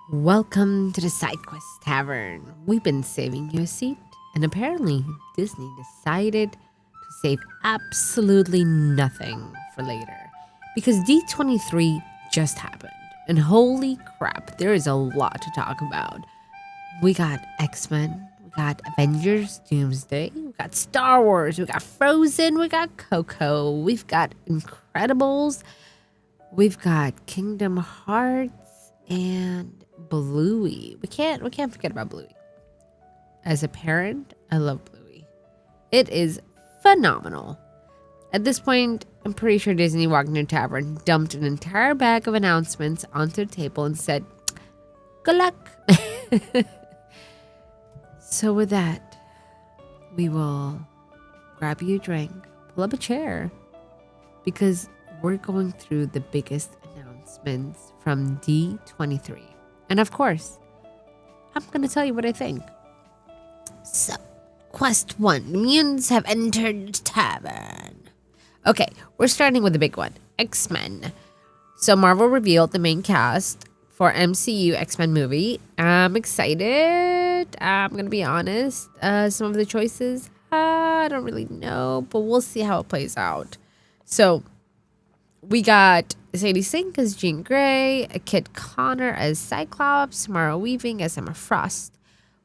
Welcome to the Side Quest Tavern. We've been saving you a seat, and apparently Disney decided to save absolutely nothing for later. Because D23 just happened, and holy crap, there is a lot to talk about. We got X-Men, we got Avengers, Doomsday, we got Star Wars, we got Frozen, we got Coco, we've got Incredibles, we've got Kingdom Hearts, and Bluey. We can't forget about Bluey. As a parent, I love Bluey. It is phenomenal. At this point, I'm pretty sure Disney walked into a tavern, dumped an entire bag of announcements onto the table, and said, "Good luck." So with that, we will grab you a drink, pull up a chair, because we're going through the biggest announcements from D23. And of course, I'm going to tell you what I think. So, Quest 1. The mutants have entered the tavern. Okay, we're starting with the big one. X-Men. So, Marvel revealed the main cast for MCU X-Men movie. I'm excited. I'm going to be honest. Some of the choices, I don't really know. But we'll see how it plays out. So, we got Sadie Sink as Jean Grey, Kit Connor as Cyclops, Mara Weaving as Emma Frost.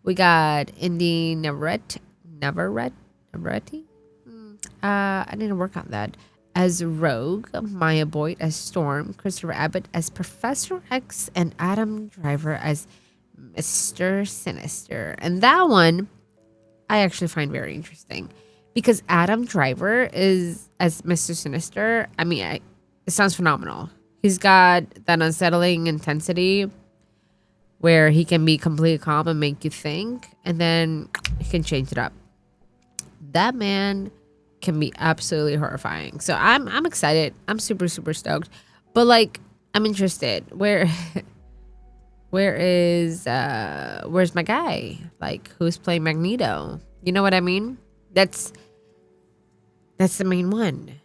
We got Indy Navarrete. I need to work on that. As Rogue, Maya Boyd as Storm, Christopher Abbott as Professor X, and Adam Driver as Mr. Sinister. And that one, I actually find very interesting. Because Adam Driver is as Mr. Sinister. I mean, it sounds phenomenal. He's got that unsettling intensity where he can be completely calm and make you think, and then he can change it up. That man can be absolutely horrifying. So I'm excited. I'm super stoked. But like, I'm interested. Where's my guy? Like, who's playing Magneto? You know what I mean? That's the main one.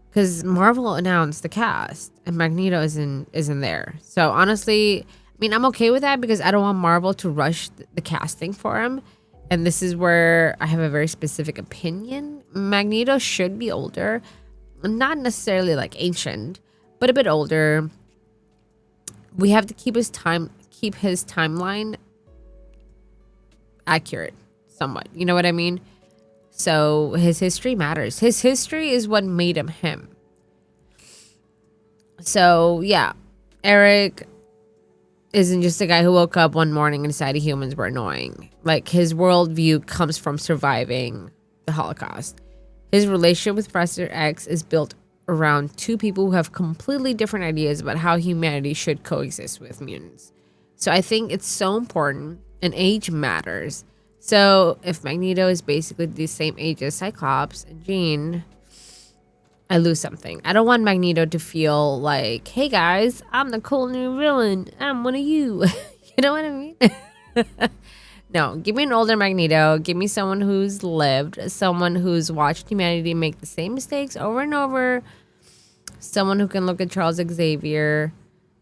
Because Marvel announced the cast and Magneto isn't there. So honestly, I mean, I'm okay with that because I don't want Marvel to rush the casting for him. And this is where I have a very specific opinion. Magneto should be older. Not necessarily like ancient, but a bit older. We have to keep his timeline accurate somewhat. You know what I mean? So his history matters. His history is what made him him. So yeah, Eric isn't just a guy who woke up one morning and decided humans were annoying. Like, his worldview comes from surviving the Holocaust. His relationship with Professor X is built around two people who have completely different ideas about how humanity should coexist with mutants. So I think it's so important, and age matters. So if Magneto is basically the same age as Cyclops and Jean, I lose something. I don't want Magneto to feel like, hey guys, I'm the cool new villain. I'm one of you. You know what I mean? No, give me an older Magneto. Give me someone who's lived, someone who's watched humanity make the same mistakes over and over. Someone who can look at Charles Xavier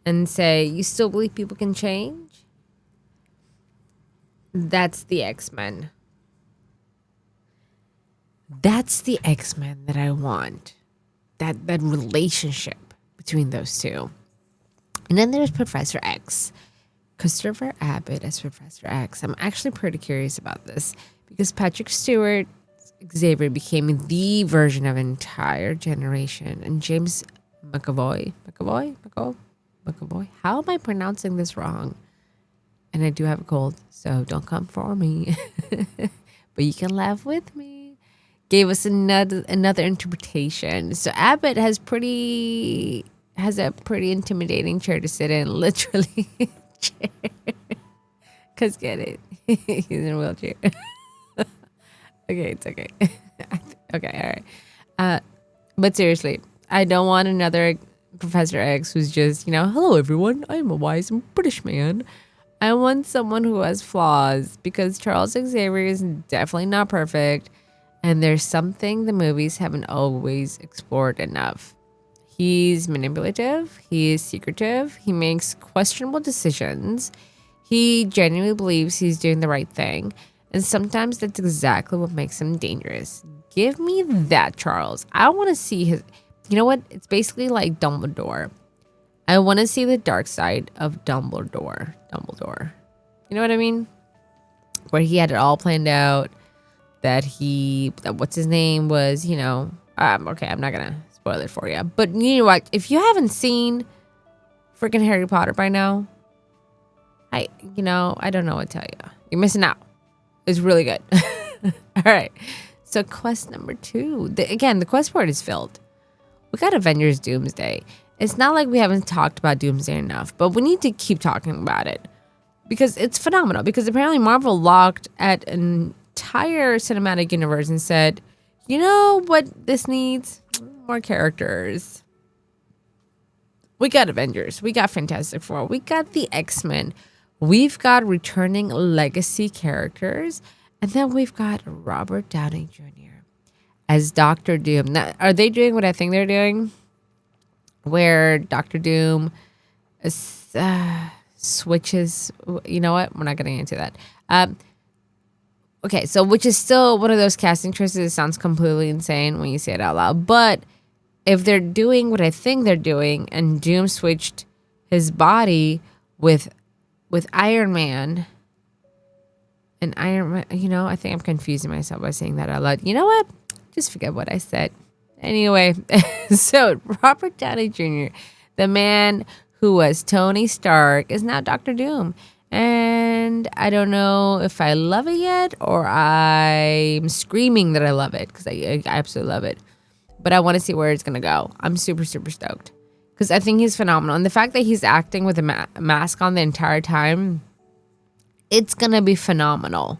and say, you still believe people can change? That's the X-Men. That's the X-Men that I want. That relationship between those two. And then there's Professor X. Christopher Abbott as Professor X. I'm actually pretty curious about this because Patrick Stewart Xavier became the version of an entire generation. And James McAvoy. How am I pronouncing this wrong? And I do have a cold, so don't come for me. But you can laugh with me. Gave us another interpretation. So Abbott has a pretty intimidating chair to sit in, literally. Chair. Cause get it, he's in a wheelchair. Okay, it's okay. Okay, all right. But seriously, I don't want another Professor X who's just, hello everyone, I'm a wise British man. I want someone who has flaws because Charles Xavier is definitely not perfect. And there's something the movies haven't always explored enough. He's manipulative. He is secretive. He makes questionable decisions. He genuinely believes he's doing the right thing. And sometimes that's exactly what makes him dangerous. Give me that, Charles. I want to see his... You know what? It's basically like Dumbledore. I want to see the dark side of Dumbledore. You know what I mean? Where he had it all planned out. That what's his name was, okay, I'm not going to spoil it for you. But you know what? If you haven't seen freaking Harry Potter by now, I don't know what to tell you. You're missing out. It's really good. All right. So quest number 2. The quest board is filled. We got Avengers Doomsday. It's not like we haven't talked about Doomsday enough, but we need to keep talking about it. Because it's phenomenal. Because apparently Marvel looked at an entire cinematic universe and said, you know what this needs? More characters. We got Avengers. We got Fantastic Four. We got the X-Men. We've got returning legacy characters. And then we've got Robert Downey Jr. as Doctor Doom. Now, are they doing what I think they're doing? Where Doctor Doom switches. You know what? We're not going to get into that. Okay, so which is still one of those casting choices that sounds completely insane when you say it out loud. But if they're doing what I think they're doing, and Doom switched his body with Iron Man, and Iron Man, I think I'm confusing myself by saying that out loud. You know what? Just forget what I said. Anyway, so Robert Downey Jr., the man who was Tony Stark, is now Doctor Doom. And I don't know if I love it yet or I'm screaming that I love it because I absolutely love it. But I want to see where it's going to go. I'm super, super stoked because I think he's phenomenal. And the fact that he's acting with a mask on the entire time, it's going to be phenomenal.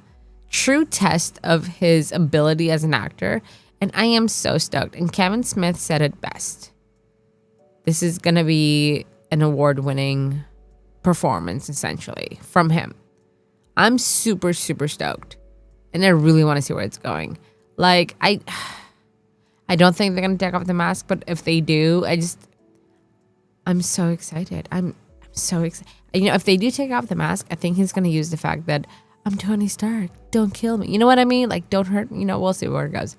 True test of his ability as an actor. And I am so stoked. And Kevin Smith said it best. This is going to be an award-winning performance, essentially, from him. I'm super, super stoked. And I really want to see where it's going. Like, I don't think they're going to take off the mask, but if they do, I'm so excited. I'm so excited. If they do take off the mask, I think he's going to use the fact that I'm Tony Stark. Don't kill me. You know what I mean? Like, don't hurt me. We'll see where it goes.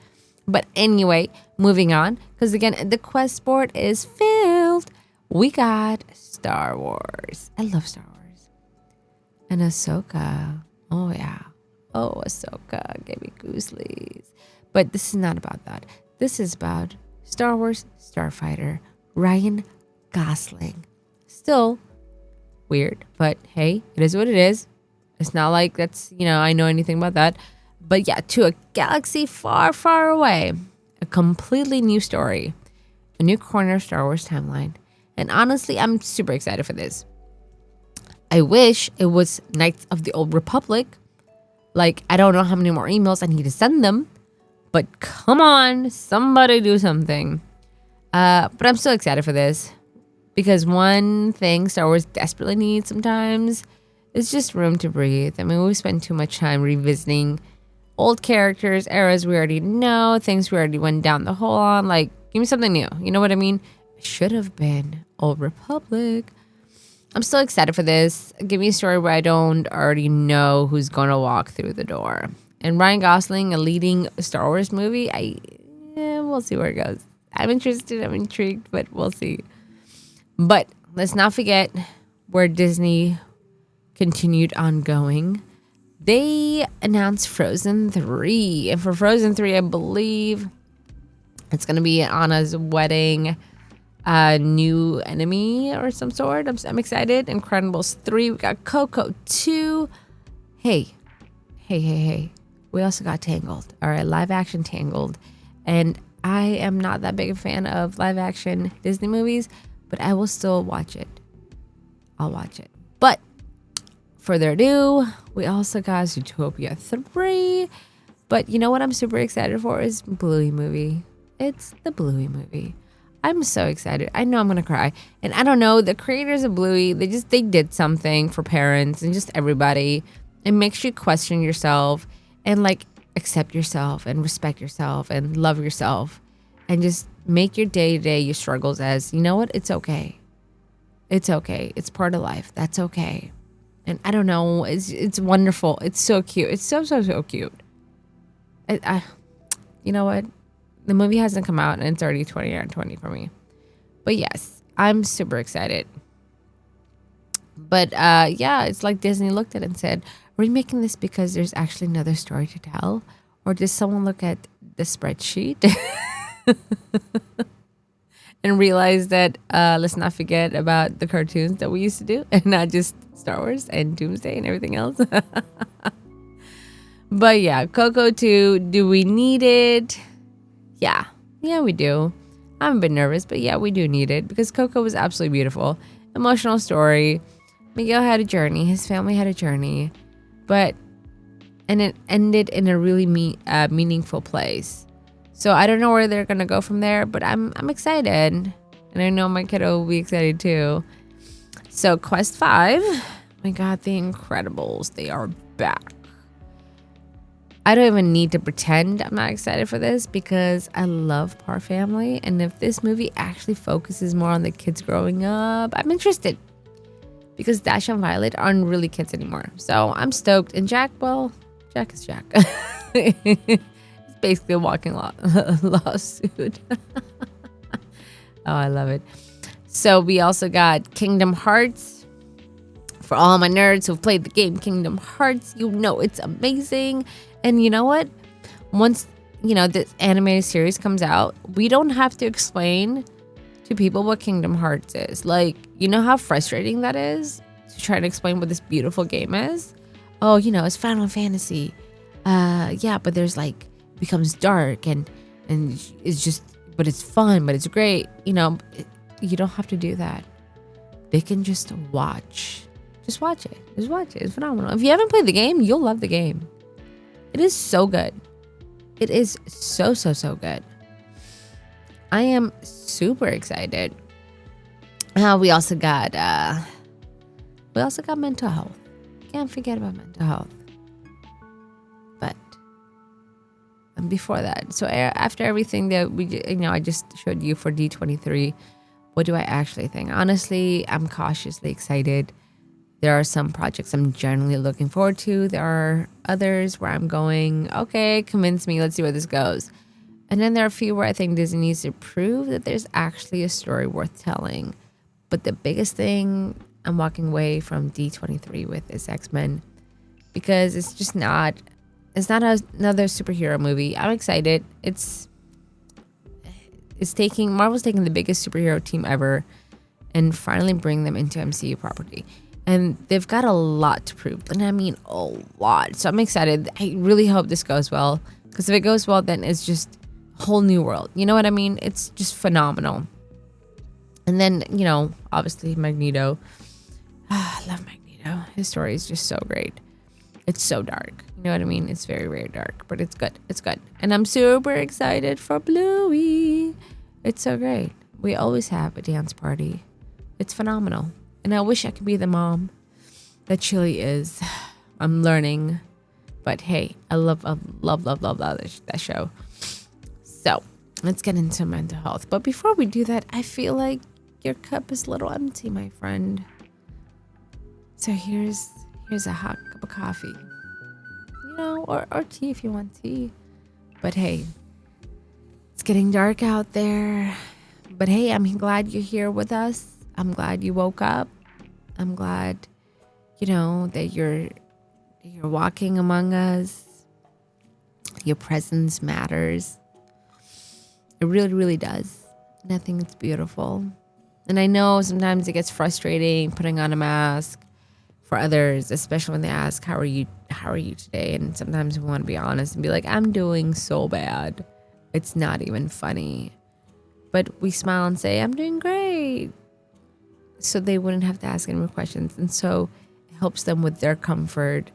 But anyway, moving on. Because again, the quest board is filled. We got Star Wars. I love Star Wars. And Ahsoka. Oh, yeah. Oh, Ahsoka gave me goosebumps. But this is not about that. This is about Star Wars Starfighter. Ryan Gosling. Still weird. But hey, it is what it is. It's not like that's, I know anything about that. But yeah, to a galaxy far, far away. A completely new story. A new corner of Star Wars timeline. And honestly, I'm super excited for this. I wish it was Knights of the Old Republic. Like, I don't know how many more emails I need to send them. But come on, somebody do something. But I'm so excited for this. Because one thing Star Wars desperately needs sometimes is just room to breathe. I mean, we spend too much time revisiting old characters, eras we already know, things we already went down the hole on. Like, give me something new. You know what I mean? It should have been Old Republic. I'm still excited for this. Give me a story where I don't already know who's going to walk through the door. And Ryan Gosling, a leading Star Wars movie, we'll see where it goes. I'm interested, I'm intrigued, but we'll see. But let's not forget where Disney continued on going. They announced Frozen 3. And for Frozen 3, I believe it's going to be Anna's wedding, new enemy or some sort. I'm excited. Incredibles 3. We got Coco 2. Hey. We also got Tangled. All right, live action Tangled. And I am not that big a fan of live action Disney movies, but I will still watch it. I'll watch it. But further ado, we also got Zootopia 3. But you know what I'm super excited for is Bluey movie. It's the Bluey movie. I'm so excited. I know I'm going to cry. And I don't know, the creators of Bluey, they did something for parents and just everybody. It makes you question yourself and like accept yourself and respect yourself and love yourself and just Make your day-to-day, your struggles as, you know what? It's okay. It's okay. It's part of life. That's okay. And I don't know. It's wonderful. It's so cute. It's so cute. You know what? The movie hasn't come out and it's already 20 out of 20 for me. But yes, I'm super excited. But yeah, it's like Disney looked at it and said, are we making this because there's actually another story to tell? Or did someone look at the spreadsheet and realize that let's not forget about the cartoons that we used to do and not just Star Wars and Doomsday and everything else? But yeah, Coco 2, do we need it? Yeah, we do. I'm a bit nervous, but yeah, we do need it because Coco was absolutely beautiful. Emotional story. Miguel had a journey. His family had a journey, and it ended in a really meaningful place. So I don't know where they're gonna go from there, but I'm excited, and I know my kiddo will be excited too. So Quest 5, my God, The Incredibles, they are back. I don't even need to pretend I'm not excited for this because I love Par Family, and if this movie actually focuses more on the kids growing up, I'm interested. Because Dash and Violet aren't really kids anymore. So I'm stoked. And Jack, well, Jack is Jack. It's basically a walking lawsuit. Oh, I love it. So we also got Kingdom Hearts. For all my nerds who've played the game Kingdom Hearts, you know it's amazing. And you know what? Once, this animated series comes out, we don't have to explain to people what Kingdom Hearts is. Like, you know how frustrating that is to try to explain what this beautiful game is? Oh, it's Final Fantasy. Yeah, but there's it becomes dark and it's just, but it's fun, but it's great. You don't have to do that. They can just watch. Just watch it. Just watch it. It's phenomenal. If you haven't played the game, you'll love the game. It is so good. It is so good. I am super excited. We also got mental health. Can't forget about mental health. But before that, so after everything that I just showed you for D23, what do I actually think? Honestly, I'm cautiously excited. There are some projects I'm generally looking forward to. There are others where I'm going, okay, convince me. Let's see where this goes. And then there are a few where I think Disney needs to prove that there's actually a story worth telling. But the biggest thing I'm walking away from D23 with is X-Men. Because it's just not, another superhero movie. I'm excited. Marvel's taking the biggest superhero team ever and finally bring them into MCU property. And they've got a lot to prove. And I mean a lot. So I'm excited. I really hope this goes well. Because if it goes well, then it's just whole new world. You know what I mean? It's just phenomenal. And then, obviously Magneto. I love Magneto. His story is just so great. It's so dark. You know what I mean? It's very, very dark, but it's good. It's good. And I'm super excited for Bluey. It's so great. We always have a dance party. It's phenomenal. And I wish I could be the mom that Chili is. I'm learning. But hey, I love that show. So let's get into mental health. But before we do that, I feel like your cup is a little empty, my friend. So here's a hot cup of coffee. Or tea if you want tea. But hey, it's getting dark out there. But hey, I'm glad you're here with us. I'm glad you woke up. I'm glad, that you're walking among us. Your presence matters. It really, really does. And I think it's beautiful. And I know sometimes it gets frustrating putting on a mask for others, especially when they ask, how are you today? And sometimes we want to be honest and be like, I'm doing so bad. It's not even funny. But we smile and say, I'm doing great. So they wouldn't have to ask any more questions. And so it helps them with their comfort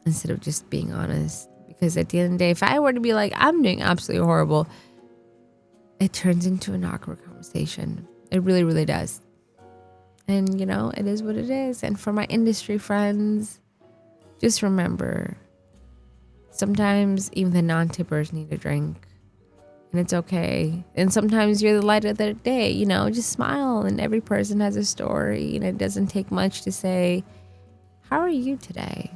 instead of just being honest. Because at the end of the day, if I were to be like, I'm doing absolutely horrible, it turns into an awkward conversation. It really, really does. And, it is what it is. And for my industry friends, just remember, sometimes even the non-tippers need a drink. And it's okay. And sometimes you're the light of the day, you know, just smile. And every person has a story. And it doesn't take much to say, how are you today?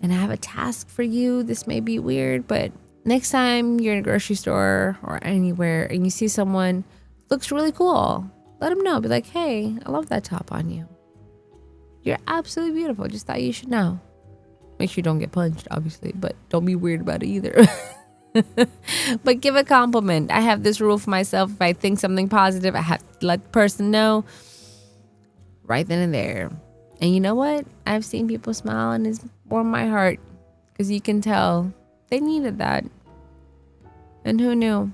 And I have a task for you. This may be weird, but next time you're in a grocery store or anywhere and you see someone looks really cool, let them know. Be like, hey, I love that top on you. You're absolutely beautiful. Just thought you should know. Make sure you don't get punched, obviously, but don't be weird about it either. But give a compliment. I have this rule for myself. If I think something positive, I have to let the person know right then and there. And you know what? I've seen people smile and it's warmed my heart because you can tell they needed that. And who knew?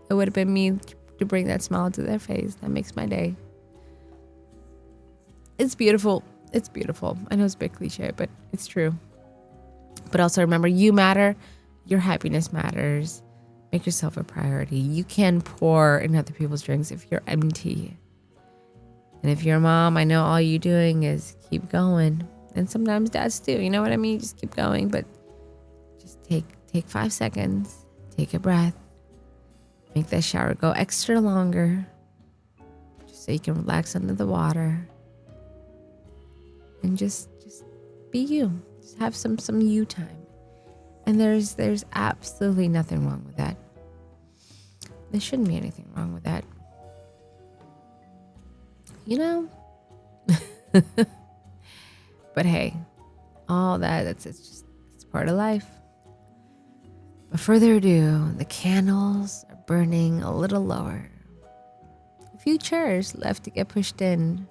It would have been me to bring that smile to their face. That makes my day. It's beautiful. It's beautiful. I know it's a bit cliche, but it's true. But also remember, you matter. Your happiness matters. Make yourself a priority. You can pour in other people's drinks if you're empty. And if you're a mom, I know all you're doing is keep going. And sometimes dads too. You know what I mean? Just keep going. But just take 5 seconds. Take a breath. Make that shower go extra longer. Just so you can relax under the water. And just be you. Just have some you time. And there's absolutely nothing wrong with that. There shouldn't be anything wrong with that. You know? But hey, all it's part of life. But further ado, the candles are burning a little lower. A few chairs left to get pushed in,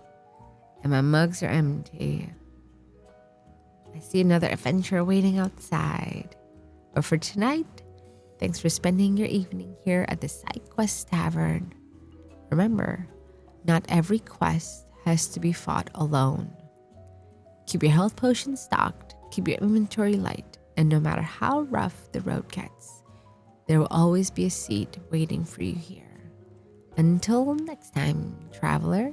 and my mugs are empty. I see another adventure waiting outside. But for tonight, thanks for spending your evening here at the Side Quest Tavern. Remember, not every quest has to be fought alone. Keep your health potions stocked, keep your inventory light, and no matter how rough the road gets, there will always be a seat waiting for you here. Until next time, traveler.